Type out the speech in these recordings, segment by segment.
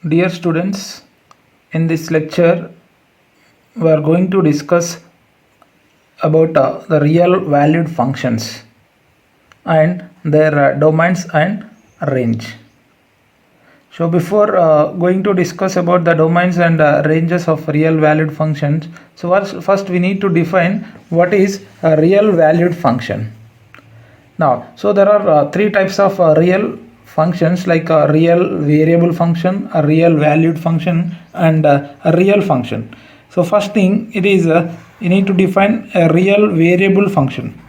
Dear students, in this lecture we are going to discuss about the real valued functions and their domains and range. So before going to discuss about the domains and ranges of real valued functions, so first we need to define what is a real valued function. Now, so there are three types of real functions, like a real variable function, a real valued function, and a real function. So first thing, it is you need to define a real variable function.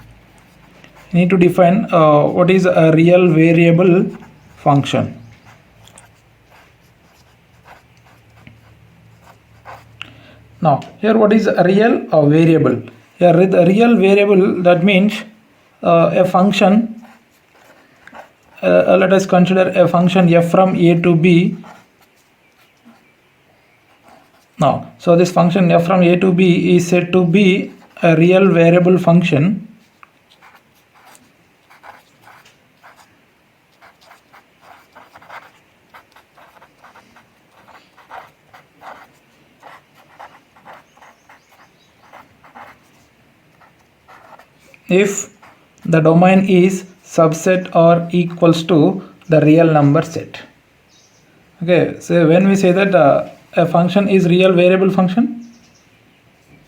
You need to define what is a real variable function. Now here, what is a real variable? A real variable, that means a function. Let us consider a function f from a to b. Now, so this function f from a to b is said to be a real variable function if the domain is subset or equals to the real number set. Okay, so when we say that a function is real variable function,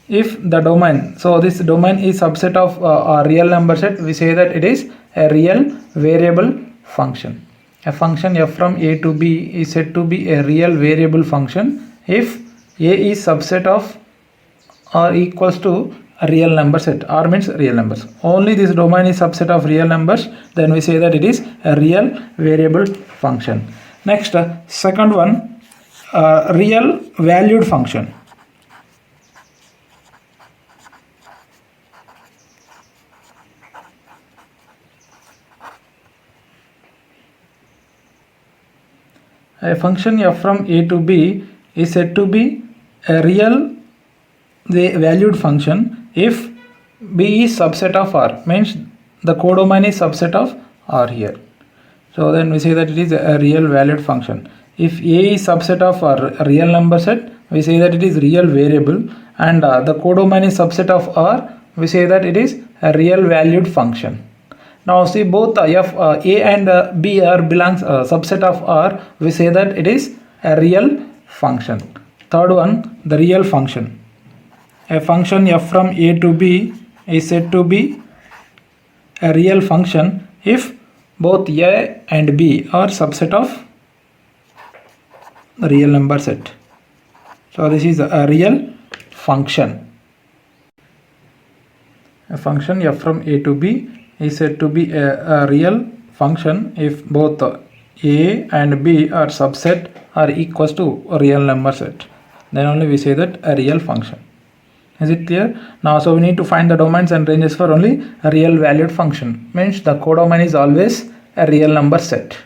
if the domain, so this domain is subset of a real number set, we say that it is a real variable function. A function f from a to b is said to be a real variable function if a is subset of or equals to a real number set. R means real numbers. Only this domain is subset of real numbers, then we say that it is a real variable function. Next, second one, real valued function. A function f from a to b is said to be a real valued function if b is subset of r, means the codomain is subset of r here. So then we say that it is a real valued function. If a is subset of a real number set, we say that it is real variable, and the codomain is subset of r, we say that it is a real valued function. Now see, both f a and b are belongs subset of r, we say that it is a real function. Third one, the real function. A function f from a to b is said to be a real function if both a and b are subset of the real number set. So this is a real function. A function f from a to b is said to be a real function if both a and b are subset or equals to a real number set. Then only we say that a real function. Is it clear? Now, so we need to find the domains and ranges for only a real valued function. Means the codomain is always a real number set.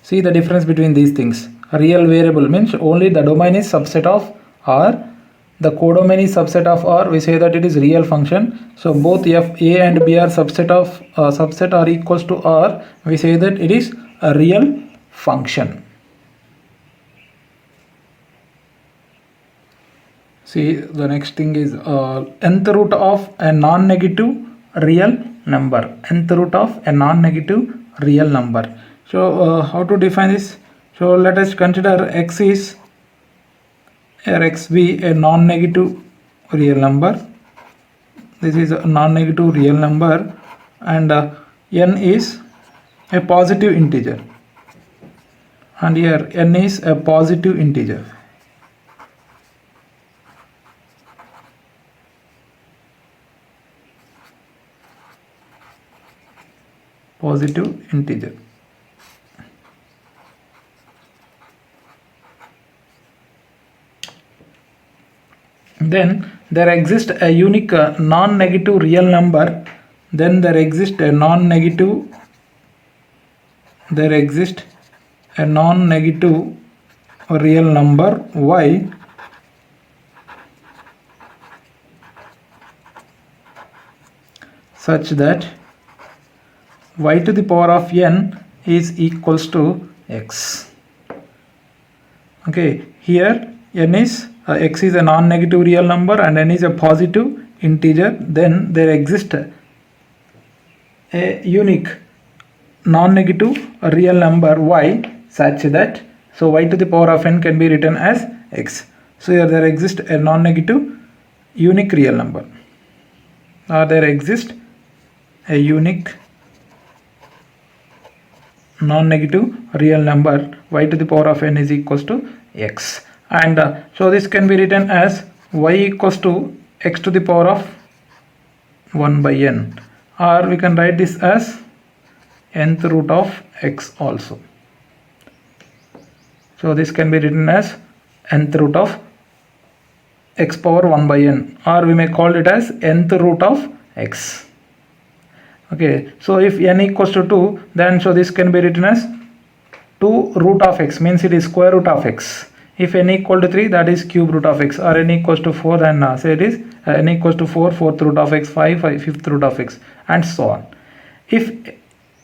See the difference between these things. A real variable means only the domain is subset of R. The codomain is subset of R. We say that it is real function. So both f a and b are subset of subset or equals to R. We say that it is a real function. See, the next thing is nth root of a non-negative real number. Nth root of a non-negative real number. So how to define this? So let us consider x is or x be a non-negative real number. This is a non-negative real number, and n is a positive integer, and here n is a positive integer. Positive integer. Then there exists a unique non-negative real number. Then there exists a non-negative real number y such that y to the power of n is equals to x. Okay, here n is x is a non-negative real number and n is a positive integer. Then there exists a unique non-negative real number y such that y to the power of n can be written as x. So here there exists a non-negative unique real number, or there exists a unique non-negative real number y to the power of n is equals to x, and so this can be written as y equals to x to the power of 1 by n, or we can write this as nth root of x also. So this can be written as nth root of x power 1 by n, or we may call it as nth root of x. Okay, so if n equals to 2, then so this can be written as 2 root of x, means it is square root of x. If n equal to 3, that is cube root of x, or n equals to 4, then say it is n equals to 4 fourth root of x, 5 fifth root of x, and so on. If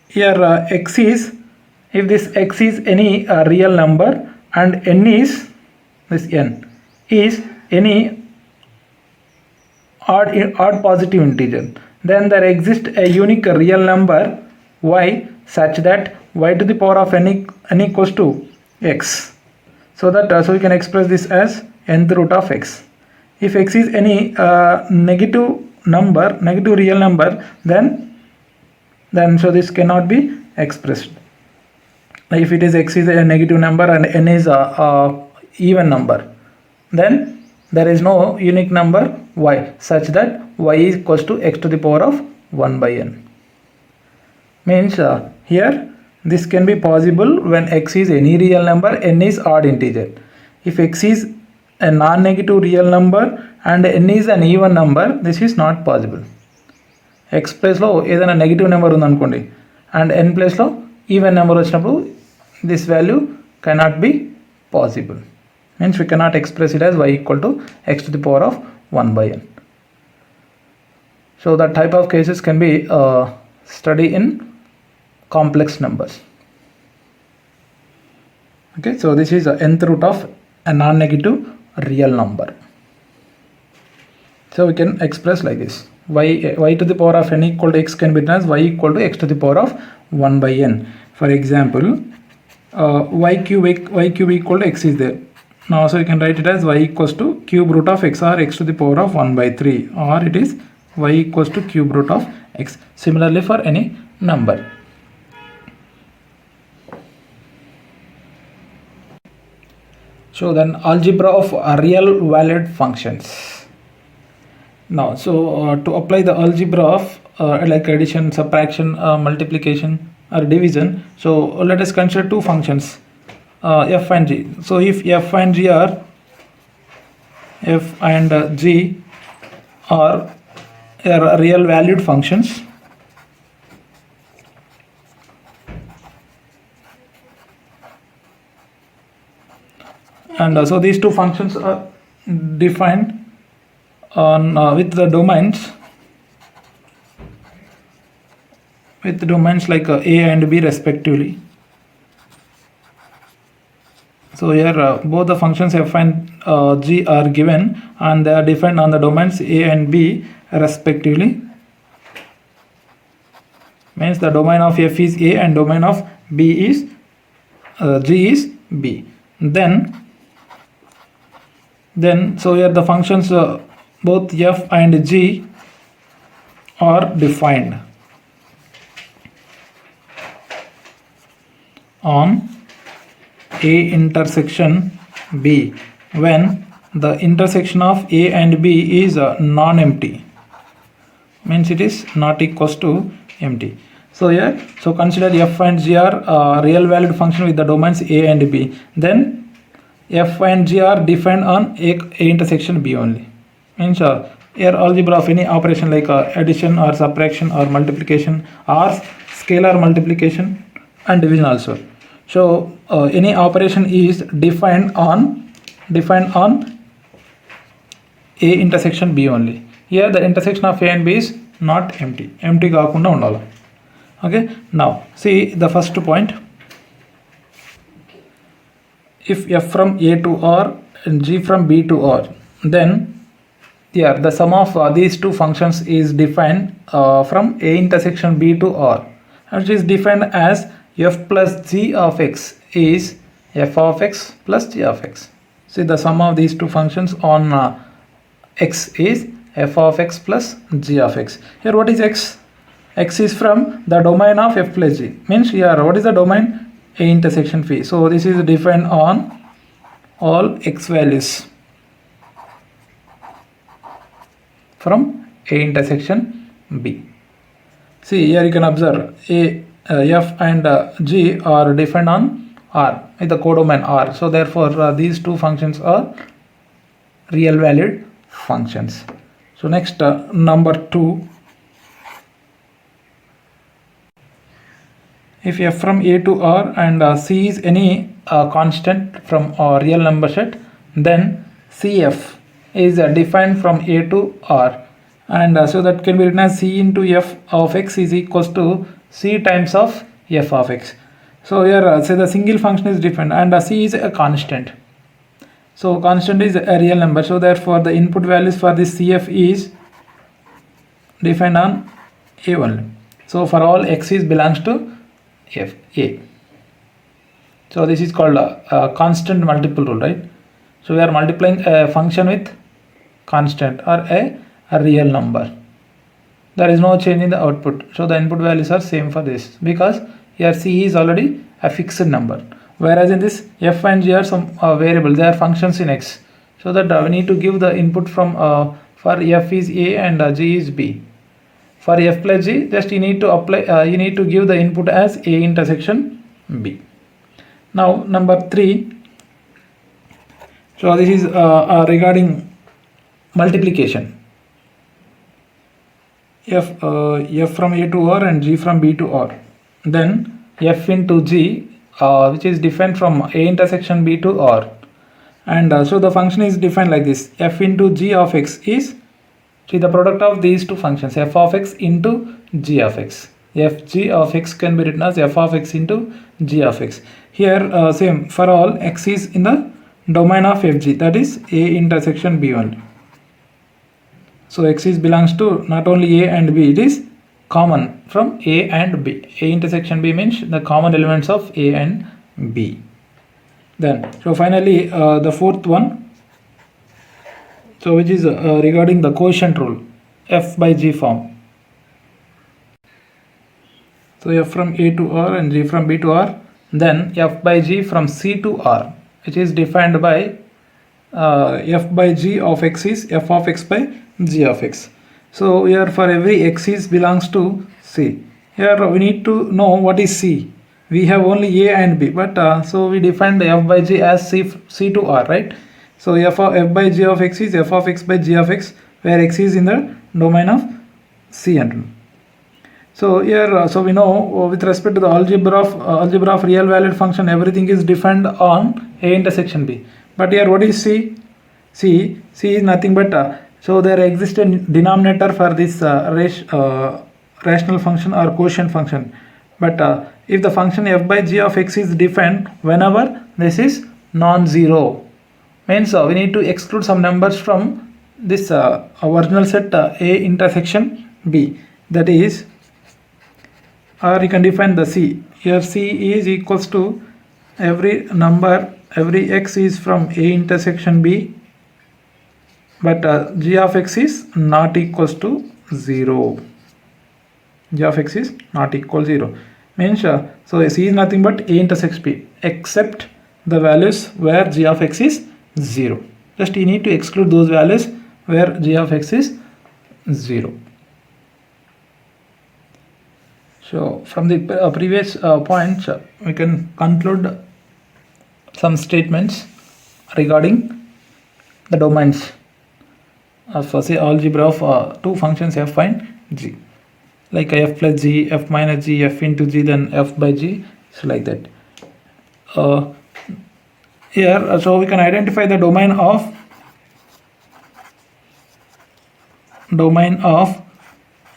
here x is, if this x is any real number and n is, this n is any odd positive integer, then there exists a unique real number y such that y to the power of n equals to x, so that so we can express this as nth root of x. If x is any negative real number, then so this cannot be expressed. If it is x is a negative number and n is a even number, then there is no unique number y such that y is equals to x to the power of 1 by n. Means here this can be possible when x is any real number, n is odd integer. If x is a non-negative real number and n is an even number, this is not possible. x place లో ఏదైనా negative number ఉందనుకోండి and n place లో even number వచ్చినప్పుడు this value cannot be possible. Means we cannot express it as y equal to x to the power of 1 by n. So that type of cases can be studied in complex numbers. Okay, so this is the nth root of a non-negative real number. So we can express like this: y to the power of n equal to x can be written as y equal to x to the power of 1 by n. For example, y cube equal to x is there. Now so you can write it as y equals to cube root of x, or x to the power of 1 by 3, or it is y equals to cube root of x. Similarly for any number. So then algebra of real valued functions. Now so to apply the algebra of like addition, subtraction, multiplication or division, so let us consider two functions, f and g. So if f and g are real valued functions, and so these two functions are defined on with the domains like a and b respectively. So here both the functions f and g are given, and they are defined on the domains a and b respectively. Means the domain of f is a and domain of b is g is b. Then so here the functions both f and g are defined on a intersection b when the intersection of a and b is non-empty, means it is not equals to empty. So here, so consider f and g are real valued function with the domains a and b. Then f and g are defined on a intersection b only. Means here algebra of any operation like addition or subtraction or multiplication or scalar multiplication and division also. So any operation is defined on a intersection b only. Here the intersection of a and b is not empty కాకుండా ఉండాలి. Okay, now see the first point. if f from a to r and g from b to r, then here the sum of these two functions is defined from a intersection b to r, which is defined as f plus g of x is f of x plus g of x. See, the sum of these two functions on x is f of x plus g of x. Here what is x? X is from the domain of f plus g. Means here what is the domain? A intersection phi. So this is defined on all x values from a intersection b. See, here you can observe f and g are defined on R with the codomain R. So therefore these two functions are real valued functions. So next, number 2. If f from a to r and c is any constant from a real number set, then cf is defined from a to r, and so that can be written as c into f of x is equals to c times of f of x. So here say the single function is defined and c is a constant. So constant is a real number, so therefore the input values for this cf is defined on a only. So for all x is belongs to f a. So this is called a constant multiple rule, right? So we are multiplying a function with constant or a real number. There is no change in the output, so the input values are same for this, because here c is already a fixed number, whereas in this f and g are some variable, they are functions in x, so that we need to give the input from for f is a and g is b. For f plus g, just you need to apply you need to give the input as a intersection b. Now number 3. So this is regarding multiplication. F from a to r and g from b to r, then f into g which is defined from a intersection b to r, and so the function is defined like this: f into g of x is, see, the product of these two functions, f of x into g of x. F g of x can be written as f of x into g of x. Here same, for all x is in the domain of fg, that is a intersection b only. So x is belongs to not only a and b, it is common from a and b. A intersection b means the common elements of a and b. Then so finally the fourth one, so which is regarding the quotient rule, f by g form. So f from a to r and g from b to r, then f by g from c to r, which is defined by f by g of x is f of x by g of x. So here for every x is belongs to c. Here we need to know what is c. We have only a and b, but so we define the f by g as c to r, right? So f by g of x is f of x by g of x, where x is in the domain of c and b. So here so we know with respect to the algebra of real valued function, everything is defined on a intersection b. But here what is c? C is nothing but so there exists a denominator for this rational function or quotient function. But if the function f by g of x is defined whenever this is non-zero, means we need to exclude some numbers from this original set a intersection b, that is, or you can define the c. Here c is equals to every number, every x is from a intersection b, but g of x is not equals to 0. G of x is not equal 0. Means so c is nothing but a intersects b, except the values where g of x is 0. Just you need to exclude those values where g of x is 0. So from the previous points, we can conclude some statements regarding the domains of say algebra of two functions f and g, like f plus g, f minus g, f into g, then f by g. So like that. Here so we can identify the domain of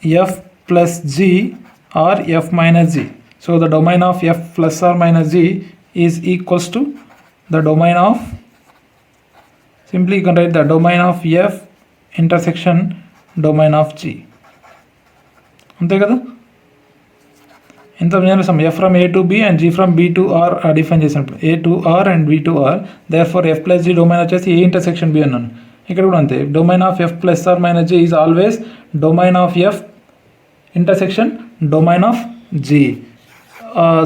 f plus g or f minus g. So the domain of f plus or minus g is equals to the domain of, simply you can write the domain of f intersection domain of g. అంతే కదా. ఇంత some f from a to b and g from b to r define చేసినప్పుడు a to r and b to r, therefore f plus g domain వచ్చేసి a intersection b అన్నాను. ఇక్కడ కూడా అంతే, domain of f plus r minus g is always domain of f intersection domain of g.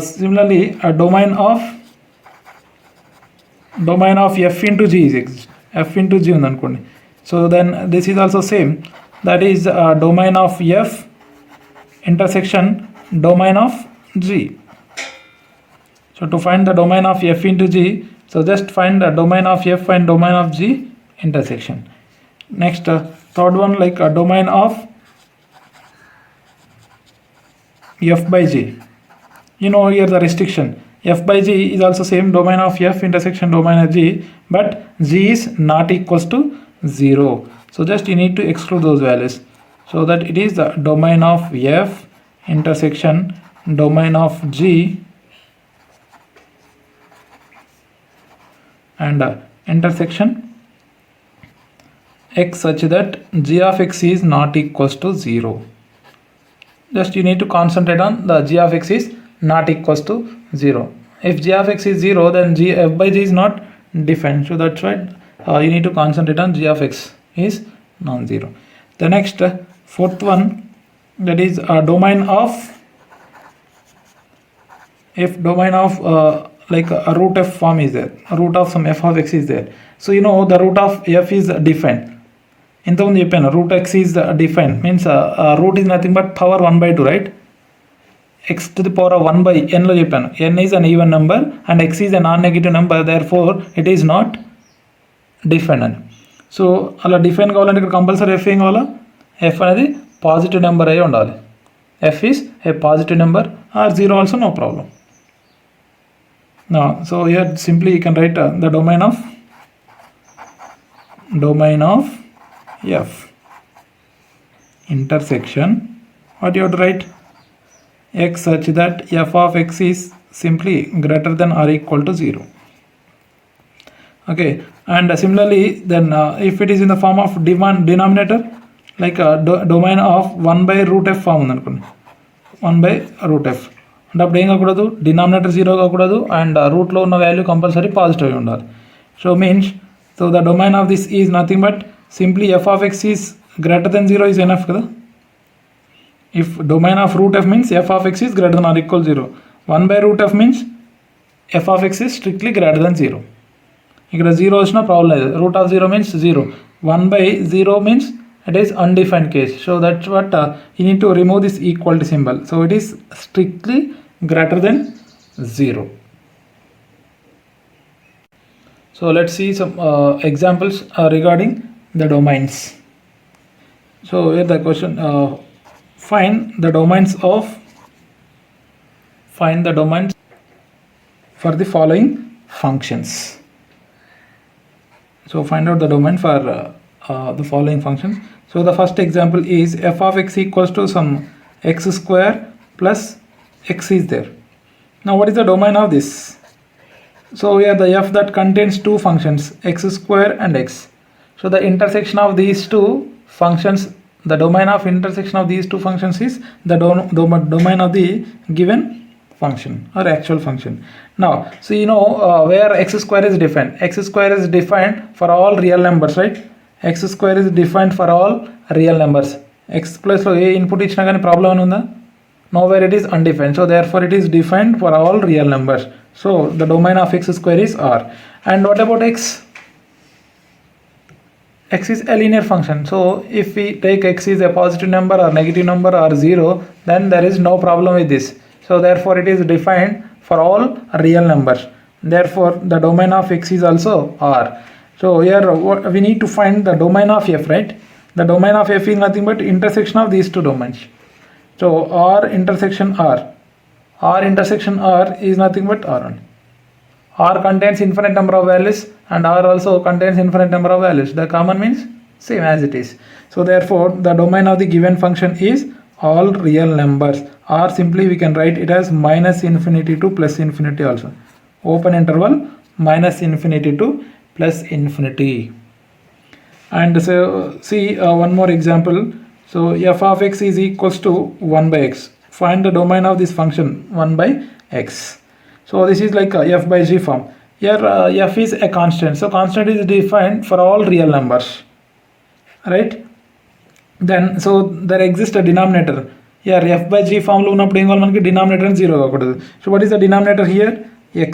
Similarly, a domain of f into g is f into g undanukondi. So then this is also same, that is domain of f intersection domain of g. So to find the domain of f into g, so just find the domain of f and domain of g intersection. Next, third one, like a domain of f by g. You know here the restriction, f by g is also same domain of f intersection domain of g, but g is not equals to 0. So just you need to exclude those values, so that it is the domain of f intersection domain of g and intersection x such that g of x is not equals to 0. Just you need to concentrate on the g of x is not equals to 0. If g of x is 0, then f by g is not defined. So that's why you need to concentrate on g of x is non-zero. The next, fourth one, that is a domain of, if domain of like a root f form is there, a root of some f of x is there. So you know the root of f is defined. ఇంతకుముందు చెప్పాను, root x is define means root is nothing but power 1/2, right? x to the power of 1/n లో చెప్పాను, n is an even number and x is a non negative number, therefore it is not define అని. So అలా define కావాలంటే ఇక్కడ compulsory F ఏం కావాలా, F అనేది positive number అయి ఉండాలి. F is a positive number or 0 also, no problem. So here simply you can write the domain of f intersection, what you have to write, x such that f of x is simply greater than or equal to 0. Okay, and similarly then if it is in the form of denominator, like domain of 1/√f form ఉందనుకోండి, 1/√f అంటే అప్పుడు ఏం కాకూడదు, denominator 0 కాకూడదు and రూట్లో ఉన్న value compulsory positive ఉండాలి. So means, so the domain of this is nothing but simply f of x is greater than 0 is enough kada. If domain of root f means f of x is greater than or equal 0, 1/√f means f of x is strictly greater than 0. ikkada 0 వచ్చిన problem లేదు, root of 0 means 0, 1/0 means it is undefined case. So that's what you need to remove this equality symbol, so it is strictly greater than 0. So let's see some examples regarding the domains. So here the question, find the domains for the following functions. So find out the domain for the following functions. So the first example is f of x equals to some x square plus x is there. Now what is the domain of this? So here the f that contains two functions, x square and x. So the intersection of these two functions, the domain of intersection of these two functions is the domain of the given function or actual function. Now, so you know where x square is defined. X square is defined for all real numbers, right? X square is defined for all real numbers. X plus లో ఏ input ఇచ్చినా కానీ problem అని ఉందా? Nowhere it is undefined. So therefore it is defined for all real numbers. So the domain of x square is R. And what about x? X is a linear function. So if we take x is a positive number or negative number or 0, then there is no problem with this. So therefore it is defined for all real numbers. Therefore the domain of x is also R. So here we need to find the domain of f, right? The domain of f is nothing but intersection of these two domains. So R intersection R. R intersection R is nothing but R only. R contains infinite number of values and R also contains infinite number of values. The common means same as it is. So therefore the domain of the given function is all real numbers, or simply we can write it as minus infinity to plus infinity also. Open interval minus infinity to plus infinity. And so see one more example. So f of x is equals to 1 by x. Find the domain of this function 1 by x. So this is like a f by g form. Here f is a constant. So constant is defined for all real numbers, right? Then so there exists a denominator. Here f by g form lo unnappudu em kavalli manaki denominator and 0 kavakudu. So what is the denominator here? X.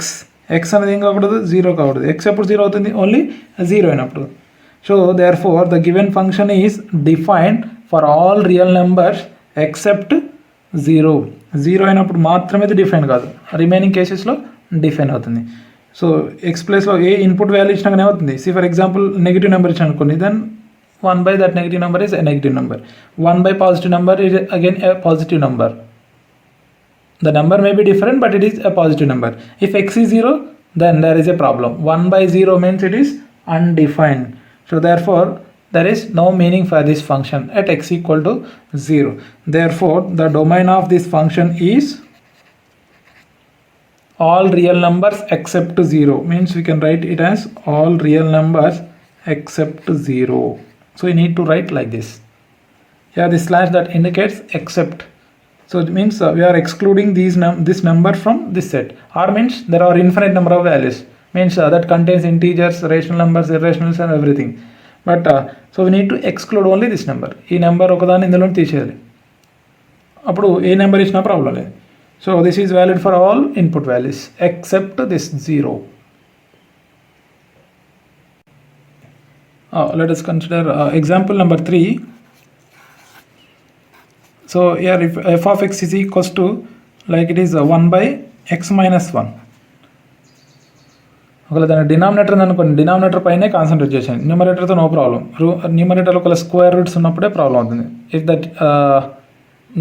X anedi em kavakudu 0 kavakudu. X eppudu 0 avutundi? Only 0 ainappudu. So therefore the given function is defined for all real numbers except 0. 0 అయినప్పుడు మాత్రమే ఇది define కాదు, remaining కేసెస్లో define అవుతుంది. So X ప్లేస్లో ఏ input value ఇచ్చినా కానీ అవుతుంది. See for example negative number ఇచ్చాను అనుకోండి, then 1 by that negative number is a negative number. 1 by positive number is again a positive number. The number may be different but it is a positive number. If x is 0, then there is a problem. 1 by 0 means it is undefined. So therefore there is no meaning for this function at x equal to 0. Therefore the domain of this function is all real numbers except 0. Means we can write it as all real numbers except 0. So you need to write like this. Here the slash that indicates except. So it means we are excluding this number from this set. Or means there are infinite number of values. Means that contains integers, rational numbers, irrationals and everything. But so we need to exclude only this number. ఈ number ఒకదాన్ని ఇందులో తీసేయాలి, అప్పుడు ఏ number ఇచ్చినా problem లేదు. So this is valid for all input values except this 0. Let us consider example number 3. So here if f of x is equals to like it is 1 by x minus 1. ఒకవేళ దాని denominator అనుకోండి, denominator పైనే concentrate చేసాను, న్యూమరేటర్తో no problem. Numerator ఒకవేళ square roots ఉన్నప్పుడే problem అవుతుంది. If that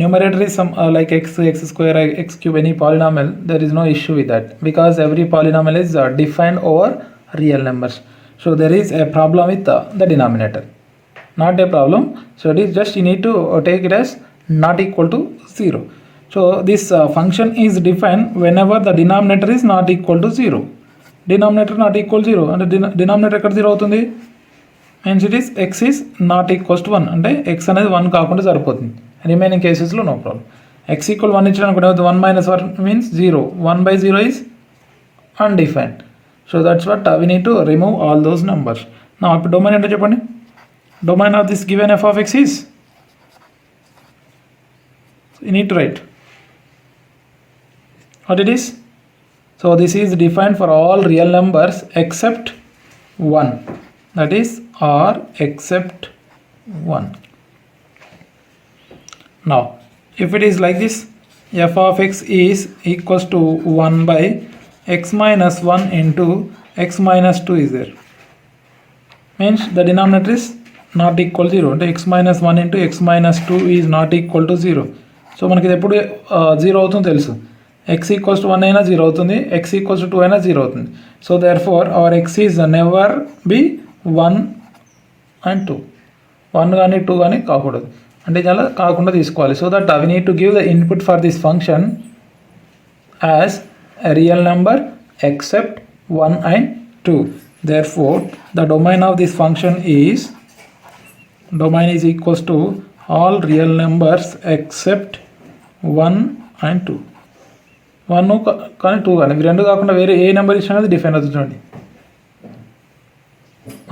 numerator is some like x square, x cube, any polynomial, there is no issue with that because every polynomial is defined over real numbers. So there is a problem with the denominator, not a problem. So it is just you need to take it as not equal to 0. So this function is defined whenever the denominator is not equal to 0. Denominator not equal 0 and denominator ekkada 0 avutundi, means it is x is not equals to 1 అంటే x అనేది 1 కాకుండా సరిపోతుంది. Remaining కేసెస్లో no problem. x equal 1 ఇచ్చిన అనుకుంటే 1 minus 1 means 0. 1 by 0 is undefined. So that's what we need to remove all those numbers. Now ఇప్పుడు domain ఏంటో చెప్పండి. Domain of this given f of x is, you need to write what it is. So this is defined for all real numbers except 1, that is or except 1. Now if it is like this, f of x is equals to 1 by x minus 1 into x minus 2 is there, means the denominator is not equal to 0 అంటే x minus 1 into x minus 2 is not equal to 0. So మనకి ఇది ఎప్పుడు 0 అవుతుందో తెలుసు. x equals to 1 అయినా 0 అవుతుంది, x equals to 2 అయినా 0 అవుతుంది. So therefore our x is never be 1 and 2. 1 కానీ 2 కానీ కాకూడదు, అంటే చాలా కాకుండా తీసుకోవాలి. So that we need to give the input for this function as a real number except 1 and 2. Therefore the domain of this function is, domain is equals to all real numbers except 1 and 2. 1 కానీ 2 కానీ ఇవి రెండు కాకుండా వేరే ఏ number ఇచ్చినా అది define అవుతుంది చూడండి,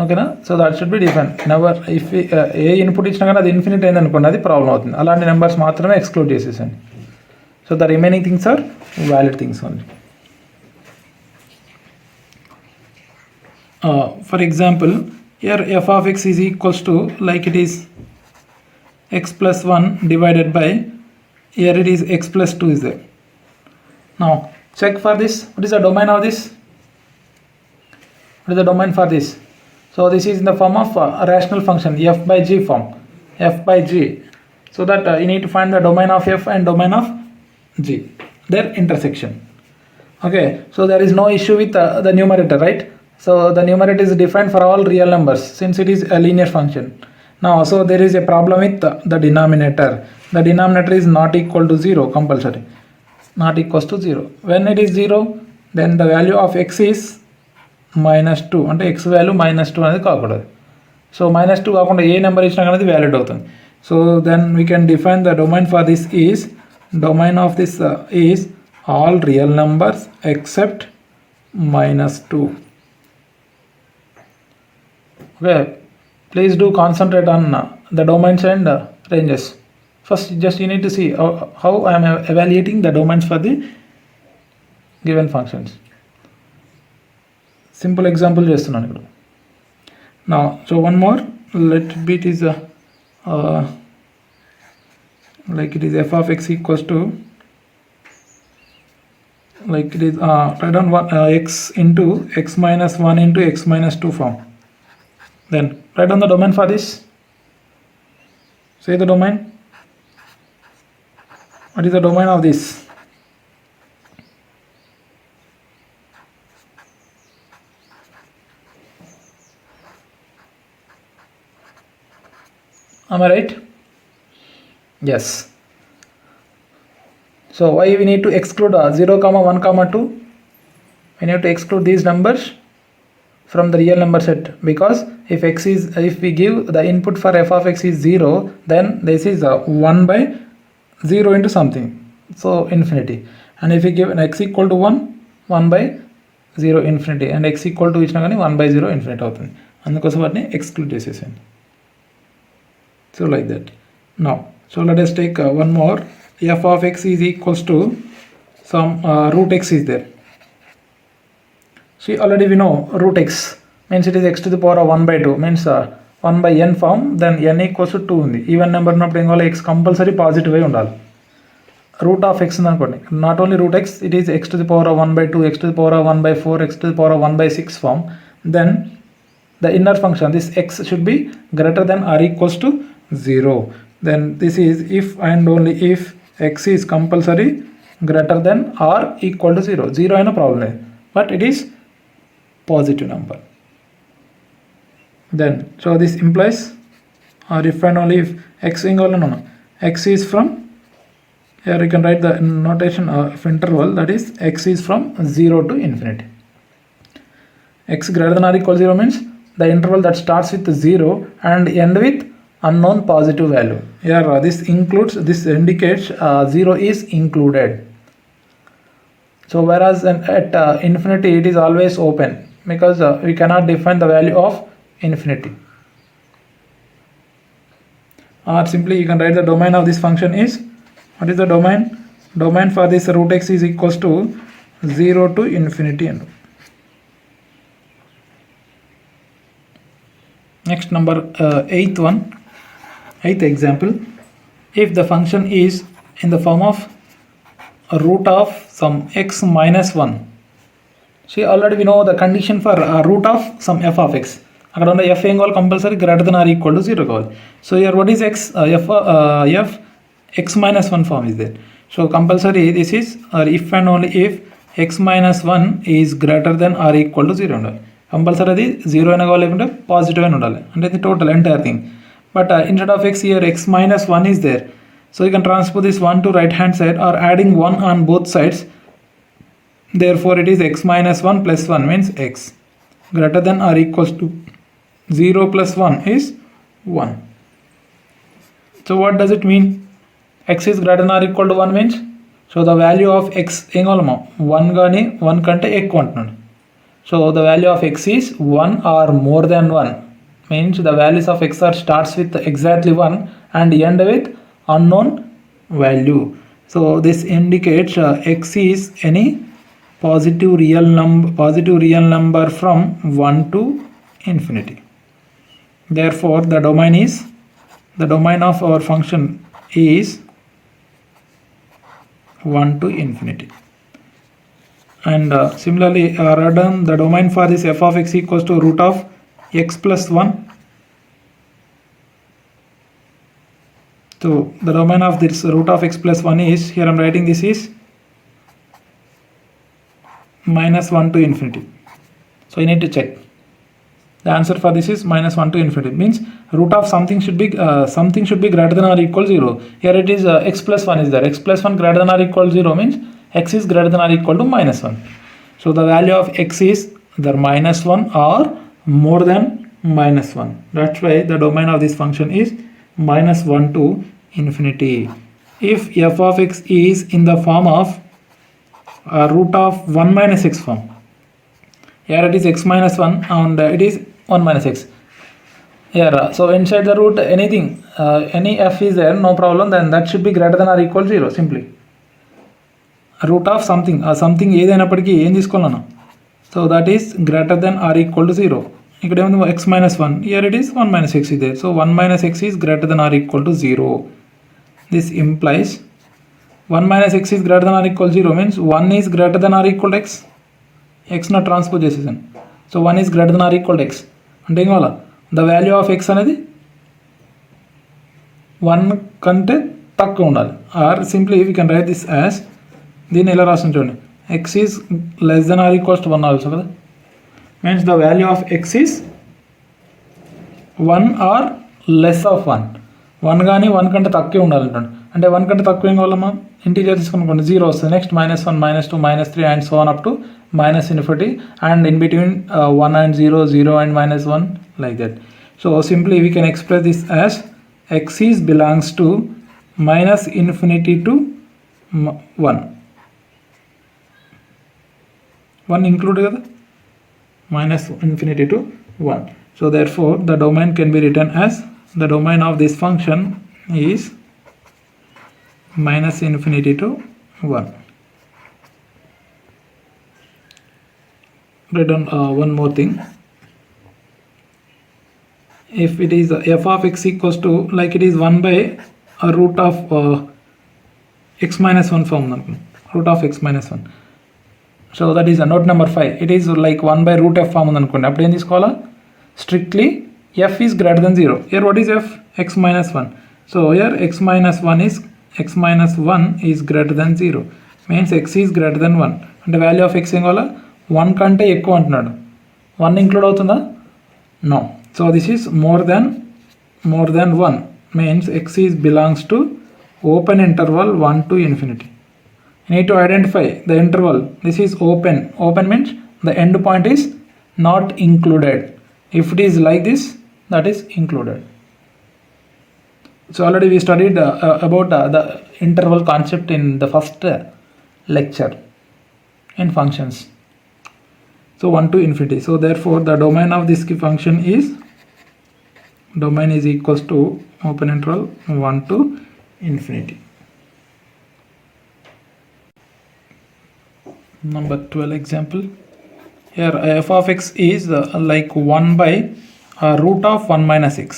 ఓకేనా. So that should be define. Never if A input ఇచ్చినా కానీ అది ఇన్ఫినిట్ అయింది అనుకోండి, అది ప్రాబ్లం అవుతుంది. అలాంటి నెంబర్స్ మాత్రమే ఎక్స్క్లూడ్ చేసేసండి. So the remaining things are valid things only. For example, here f of x is equals to like it is x plus 1 divided by, here it is x plus 2 is there. Now check for this, what is the domain of this? What is the domain for this? So this is in the form of a rational function, f by g form, f by g. So that you need to find the domain of f and domain of g, their intersection. Okay, so there is no issue with the numerator, right? So the numerator is defined for all real numbers since it is a linear function. Now so there is a problem with the denominator. The denominator is not equal to 0 compulsory, not equals to 0. When it is 0, then the value of x is -2 అంటే x value -2 అనేది కాకూడదు. So -2 కాకుండా ఏ number ఇచ్చినా కానీ valid అవుతుంది. So then we can define the domain for this is domain of this is all real numbers except -2. Okay, please do concentrate on the domains and ranges. First just you need to see how I am evaluating the domains for the given functions. Simple example చేస్తున్నాను ఇక్కడ. Now so one more, let it is like it is f of x equals to like it is write down x into x minus 1 into x minus 2 form. Then write down the domain for this. Say the domain. What is the domain of this? Am I right? Yes. So why we need to exclude 0, 1, 2? We need to exclude these numbers from the real number set, because if we give the input for f of x is 0, then this is 1 by 0 into something, so infinity. And if we give x equal to 1, 1 by 0 infinity, and x equal to ఇచ్చినా కానీ 1 by 0 infinity అవుతుంది. అందుకోసం వాటిని exclude చేసేసాను. So like that. Now so let us take one more. F of x is equals to some root x is there. See, already we know root x means it is x to the power of 1 by 2 means 1 by n form, then n equals to 2 ఉంది. Even number ఉన్నప్పుడు ఏం కావాలి, x compulsory positive అయి ఉండాలి. Root of X ఉందనుకోండి, not only root x, it is x to the power of 1 by 2, x to the power of 1 by 4, x to the power of 1 by 6 form, then the inner function this x should be greater than or equals to 0. Then this is if and only if x is compulsory greater than or equal to 0. 0 అయినా problem లేదు, but it is positive number. Then so this implies or if and only if x x is from, here you can write the notation of interval, that is x is from 0 to infinity. X greater than or equal to 0 means the interval that starts with 0 and end with unknown positive value. Here this indicates 0 is included. So whereas at infinity it is always open, because we cannot define the value of infinity. Or simply you can write the domain of this function is, what is the domain? Domain for this root x is equals to 0 to infinity. And next number 8th example, if the function is in the form of a root of some x minus 1. See, already we know the condition for root of some f of x. అక్కడ ఉన్న f ఏం కావాలి, compulsory greater than or equal to 0 కావాలి. So here what is x, f x minus 1 form is there. So compulsory this is or if and only if x minus 1 is greater than or equal to 0 ఉండాలి. Compulsory అది 0 అయినా కావాలి, లేకుంటే positive అయినా ఉండాలి, అంటే ఇది total entire thing. But instead of x here x minus 1 is there, so you can transpose this 1 to right hand side or adding 1 on both sides. Therefore it is x minus 1 plus 1 means x greater than or equals to 0 plus 1 is 1. So what does it mean? X is greater than or equal to 1 means, so the value of x ఏం కావాలమ్మా 1 కానీ 1 కంటే ఎక్కువ అంటున్నాడు. So the value of x is 1 or more than 1 means the values of x are starts with exactly 1 and end with unknown value. So this indicates x is any positive real number from 1 to infinity. Therefore the domain of our function is 1 to infinity. And similarly write down the domain for this f of x equals to root of x plus 1. So the domain of this root of x plus 1 is, here I am writing this is minus 1 to infinity. So you need to check. The answer for this is minus 1 to infinity, means root of something should be greater than or equal to 0. Here it is x plus 1 is there. X plus 1 greater than or equal to 0 means x is greater than or equal to minus 1. So the value of x is either minus 1 or more than minus 1. That's why the domain of this function is minus 1 to infinity. If f of x is in the form of root of 1 minus x form, here it is x minus 1 and it is 1 minus x. Here, so inside the root anything, any f is there, no problem, then that should be greater than or equal to 0 simply. Root of something, something ఏదైనప్పటికీ ఏం తీసుకోవాలన్నా, so that is greater than or equal to 0. ఇక్కడ ఏముంది x minus 1, here it is 1 minus x is there, so 1 minus x is greater than or equal to 0. This implies 1 minus x is greater than or equal to 0 means 1 is greater than or equal to x. x not transpose చేసేసాను, so 1 is greater than or equal to x అంటే ఏం కావాలా, the value of x అనేది 1 కంటే తక్కువ ఉండాలి. or simply we can write this as, దీన్ని ఎలా రాస్తుంది చూడండి, x is less than or equals to 1 also కదా, means the value of x is 1 or less of 1. 1 కానీ 1 కంటే తక్కువే ఉండాలంటాడు, అంటే 1 కంటే తక్కువ ఏం కావాలమ్మా, ఇంటీజర్ తీసుకునుకోండి 0 వస్తుంది, next -1 -2 -3 and so on up to minus infinity, and in between 1 and 0, 0 and -1 like that. So simply we can express this as x is belongs to minus infinity to 1. 1 included కదా, minus infinity to 1. So therefore the domain can be written as, the domain of this function is minus infinity to 1. Write down one more thing. If it is f of x equals to, like it is 1 by a root of x minus 1 form, root of x minus 1. So that is a note number 5. It is like 1 by root f form అనుకోండి, అప్పుడు ఏం తీసుకోవాలా, strictly f is greater than 0. Here what is f, x minus 1. So here x minus 1 is greater than 0 means x is greater than 1. అంటే value of x ఏం కావాలా, 1 కంటే ఎక్కువ అంటున్నాడు, 1 ఇంక్లూడ్ అవుతుందా, no. So this is more than 1 means x is belongs to open interval 1 to infinity. You need to identify the interval. This is open. Open means the end point is not included. If it is like this, that is included. So already we studied about the interval concept in the first lecture in functions. So 1 to infinity. So therefore the domain of this function is, domain is equals to open interval 1 to infinity. Number 12 example. Here f of x is like 1 by root of 1 minus x.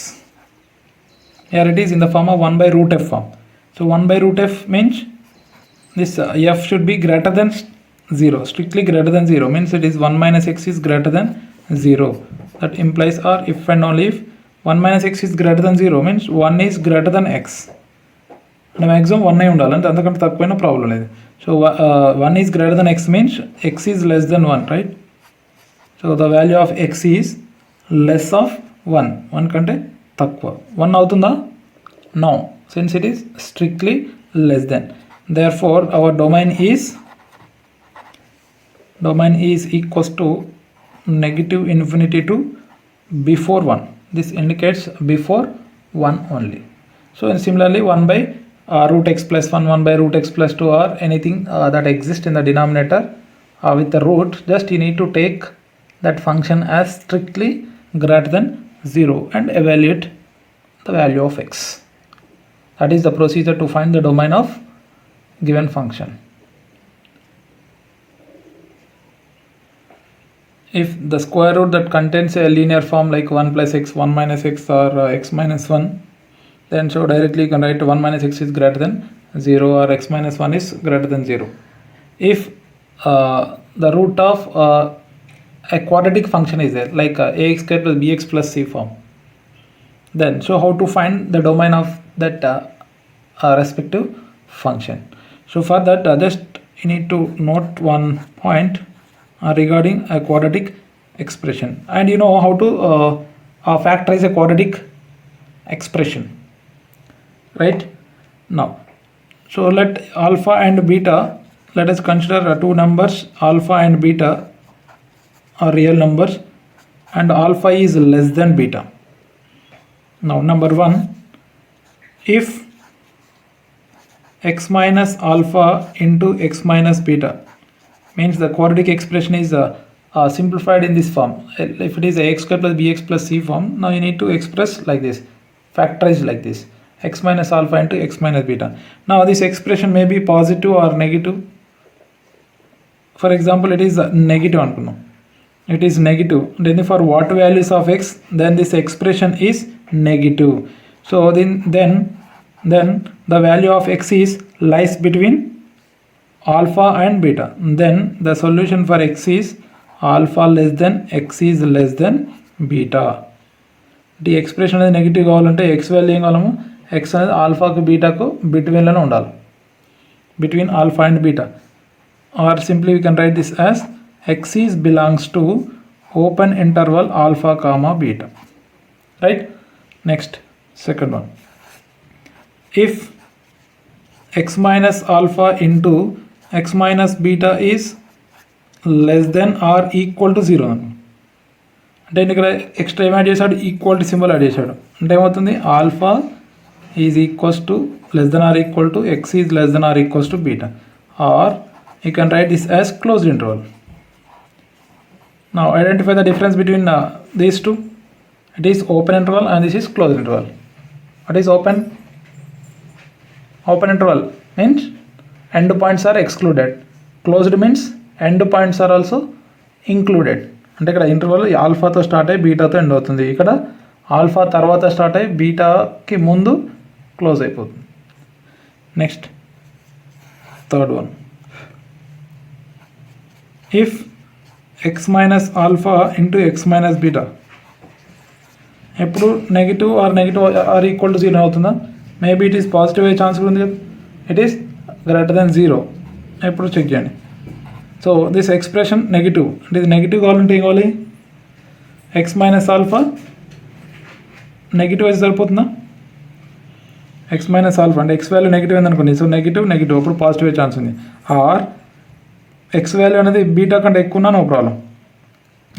Here it is in the form of 1 by root f form. So 1 by root f means this f should be greater than 0, strictly greater than 0 means it is 1 minus x is greater than 0. That implies, or if and only if 1 minus x is greater than 0 means 1 is greater than x. And maximum 1 అయి ఉండాలి, అంటే అంతకంటే తక్కువైనా problem లేదు. So 1 is greater than x means x is less than 1, right? So the value of x is less of 1, 1 కంటే తక్కువ. 1 అవుతుందా, no, since it is strictly less than. Therefore our domain is equals to negative infinity to before 1. This indicates before 1 only. So and similarly 1 by root x plus 1, 1 by root x plus 2, or anything that exists in the denominator with the root, just you need to take that function as strictly greater than 0 and evaluate the value of x. That is the procedure to find the domain of given function. If the square root that contains a linear form like 1 plus x, 1 minus x, or x minus 1, then so directly you can write 1 minus x is greater than 0 or x minus 1 is greater than 0. If the root of a quadratic function is there, like ax squared plus bx plus c form, then so how to find the domain of that respective function. So for that just you need to note one point regarding a quadratic expression, and you know how to factorize a quadratic expression, right? Now so let alpha and beta, let us consider two numbers alpha and beta are real numbers and alpha is less than beta. Now number 1, if x minus alpha into x minus beta means the quadratic expression is simplified in this form. If it is a x square plus bx plus c form, now you need to express like this, factorize like this, x minus alpha into x minus beta. Now this expression may be positive or negative. For example, it is negative ankunnam. It is negative. Then for what values of x, then this expression is negative. So then the value of x is lies between alpha and beta. Then the solution for x is alpha less than x is less than beta. The expression is negative కావాలంటే x value ఏం కావాలము, x అనేది ఆల్ఫాకు బీటాకు between లోనే ఉండాలి, between alpha and beta. Or simply we can write this as x is belongs to open interval alpha comma beta, right? Next, second one, if x minus alpha into x minus beta is less than or equal to 0 అంటే ఇక్కడ extra ఏం add చేశాడు, equality symbol add చేశాడు. అంటే ఏమవుతుంది, alpha is equals to less than or equal to x is less than or equals to beta, or you can write this as closed interval. Now identify the difference between these two. It is open interval and this is closed interval. What is open? Open interval means end points are excluded. Closed means end points are also included. అంటే ఇక్కడ interval ఆల్ఫాతో start అయ్యి బీటాతో end అవుతుంది, ఇక్కడ alpha తర్వాత start అయ్యి బీటాకి ముందు close అయిపోతుంది. Next third one, if x minus alpha into x minus beta ఎప్పుడు నెగిటివ్ ఆర్ ఈక్వల్ టు 0 అవుతుందా, మేబీ ఇట్ ఈస్ పాజిటివ్ అయ్యే ఛాన్స్ కూడా ఉంది కదా, ఇట్ ఈస్ గ్రేటర్ దెన్ 0. ఎప్పుడు చెక్ చేయండి. సో దిస్ ఎక్స్ప్రెషన్ నెగిటివ్, అంటే ఇది నెగిటివ్ కావాలంటే ఏం కావాలి, ఎక్స్ మైనస్ ఆల్ఫా నెగిటివ్ అయితే సరిపోతుందా, ఎక్స్ మైనస్ ఆల్ఫా అంటే ఎక్స్ వాల్యూ నెగిటివ్ అయింది అనుకోండి, సో నెగిటివ్ అప్పుడు పాజిటివ్ అయ్యే ఛాన్స్ ఉంది. ఆర్ ఎక్స్ వాల్యూ అనేది బీటా కంటే ఎక్కువ ఉన్నా నో ప్రాబ్లం,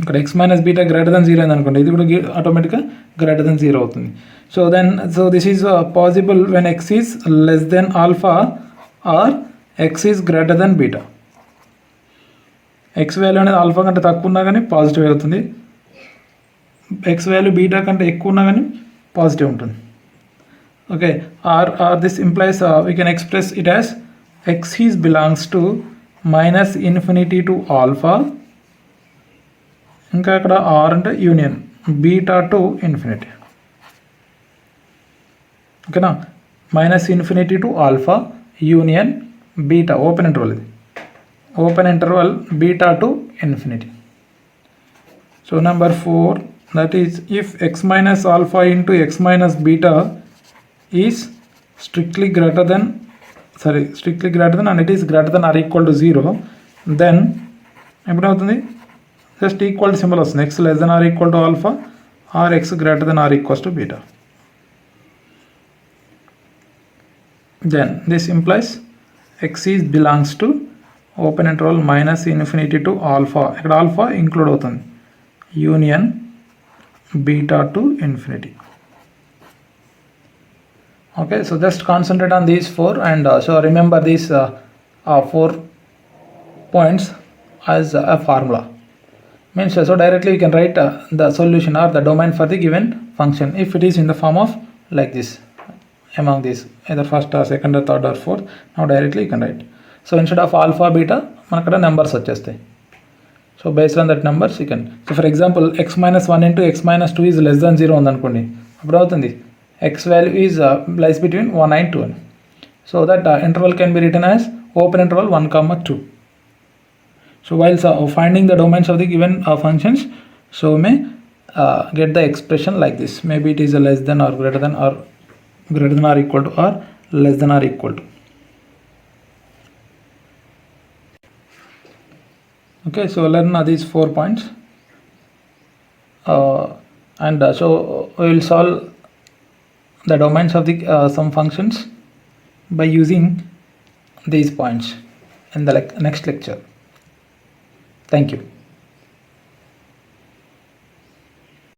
ఇక్కడ X minus beta greater than 0 అయింది అనుకోండి, ఇది కూడా ఆటోమేటిక్గా గ్రేటర్ దెన్ 0 అవుతుంది. So this is possible when x is less than alpha or x is greater than beta. X value అనేది ఆల్ఫా కంటే తక్కువ ఉన్నా కానీ పాజిటివ్ అవుతుంది, ఎక్స్ వాల్యూ బీటా కంటే ఎక్కువ ఉన్నా కానీ పాజిటివ్ ఉంటుంది. Okay, or this implies we can express it as x is belongs to minus infinity to alpha, ఇంకా ఇక్కడ ఆర్ అంటే యూనియన్ బీటా టు ఇన్ఫినిటీ. ఓకేనా, minus infinity to alpha union beta, open interval, ఇది open interval beta to infinity. So number 4, that is if x minus alpha into x minus beta is strictly greater than and it is greater than or equal to 0, then ఎప్పుడవుతుంది, just equal symbol వస్తుంది, x less than or equal to alpha or x greater than or equals to beta. Then this implies x is belongs to open interval minus infinity to alpha, ఇక్కడ alpha include అవుతుంది, union beta to infinity. Okay, so just concentrate on these 4 and so remember these 4 points as a formula. Means so directly we can write the solution or the domain for the given function if it is in the form of like this, among these either first or second or third or fourth. Now directly you can write. So instead of alpha beta మనకడ numbers వచ్చేస్తాయి. So based on that numbers you can, so for example x minus 1 into x minus 2 is less than 0 ఉందనుకోండి, అప్పుడు అవుతుంది x value is lies between 1 and 2, so that interval can be written as open interval 1 comma 2. So while finding the domains of the given functions, so we may get the expression like this, maybe it is a less than or greater than or equal to or less than or equal to. Okay, so learn these 4 points and so we will solve the domains of the some functions by using these points in the next lecture. Thank you.